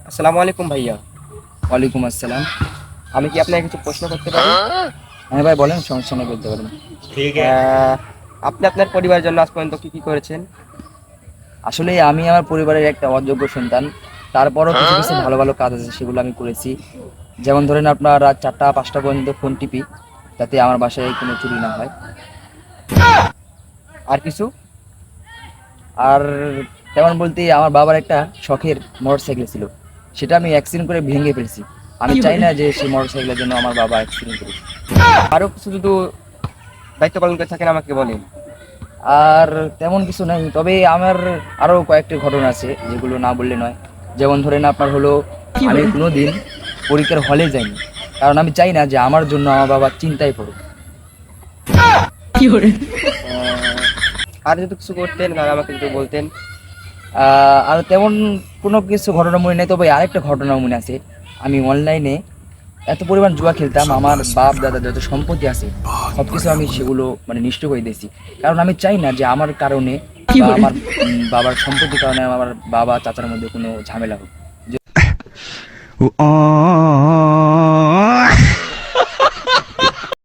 আসসালামু আলাইকুম ভাইয়া। ওয়ালাইকুম আসসালাম। আমি কি আপনাকে কিছু প্রশ্ন করতে পারি? হ্যাঁ ভাই বলেন, সমস্যা নেই, বলতে পারেন। আহ, আপনি আপনার পরিবারের জন্য আজ পর্যন্ত কি কি করেছেন? আসলে আমি আমার পরিবারের একটা অযোগ্য সন্তান, তারপরও কিছু কিছু ভালো ভালো কাজ আছে, সেগুলো আমি করেছি। যেমন ধরেন আপনার রাত 4টা 5টা পর্যন্ত ফোন টিপি, যাতে আমার বাসায় কোনো চুরি না হয়। আর কিছু? আর তেমন বলতে আমার বাবার একটা শখের মোটর সাইকেল ছিল, সেটা আমি অ্যাক্সিডেন্ট করে ভেঙে ফেলছি। আমি চাই না যে সেই মোটর সাইকেলের জন্য আমার বাবা অ্যাক্সিডেন্ট করুক। আরো কিছু যদি দায়িত্ব পালন করে থাকেন আমাকে বলেন। আর তেমন কিছু নাই, তবে আমার আরও কয়েকটি ঘটনা আছে যেগুলো না বললে নয়। যেমন ধরেন আপনার হলো, আমি কোনোদিন পরীক্ষার হলে যাইনি, কারণ আমি চাই না যে আমার জন্য আমার বাবা চিন্তায় পড়ুক। আহ, আর যদি কিছু করতেন তাহলে আমাকে যদি বলতেন। আর তেমন কোনো কিছু ঘটনা মনে নেই, তবে আরেকটা ঘটনা মনে আছে। আমি অনলাইনে এত পরিমাণ জুয়া খেলতাম, আমার বাপ দাদা যত সম্পত্তি আছে সব কিছু আমি সেগুলো মানে নষ্ট করে দিয়েছি। কারণ আমি চাই না যে আমার কারণে বা আমার বাবার সম্পত্তির কারণে আমার বাবা চাচার মধ্যে কোনো ঝামেলা হোক।